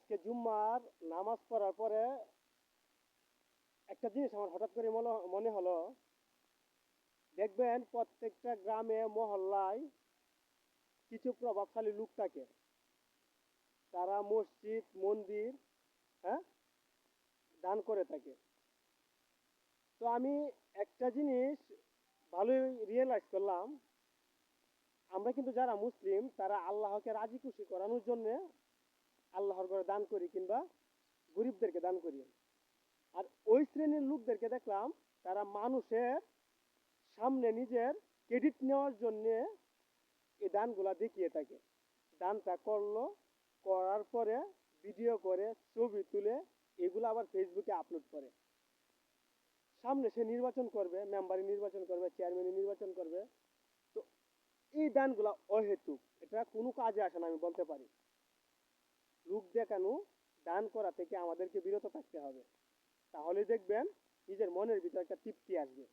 আজকে জুম্মার নামাজ পড়ার পরে একটা জিনিস আমার হঠাৎ করে মনে হলো, দেখবেন প্রত্যেকটা গ্রামে মহল্লায় কিছু প্রভাবশালী লোক থাকে। তারা মসজিদ মন্দির, হ্যাঁ, দান করে থাকে। তো আমি একটা জিনিস ভালোই রিয়েলাইজ করলাম, আমরা কিন্তু যারা মুসলিম তারা আল্লাহকে রাজি খুশি করানোর জন্য আল্লাহর ঘরে দান করি কিংবা গরিবদেরকে দান করি। আর ওই শ্রেণীর লোকদেরকে দেখলাম তারা মানুষের সামনে নিজের ক্রেডিট নেওয়ার জন্য এই দানগুলা দেখিয়ে থাকে। দানটা করলো, করার পরে ভিডিও করে ছবি তুলে এগুলো আবার ফেসবুকে আপলোড করে। সামনে সে নির্বাচন করবে, মেম্বারি নির্বাচন করবে, চেয়ারম্যান নির্বাচন করবে। তো এই দানগুলা অহেতুক, এটা কোনো কাজে আসে না আমি বলতে পারি। লোক দেখানো, দান করা থেকে আমাদেরকে বিরত থাকতে হবে। তাহলে দেখবেন নিজের মনের ভিতরে একটা তৃপ্তি আসবে।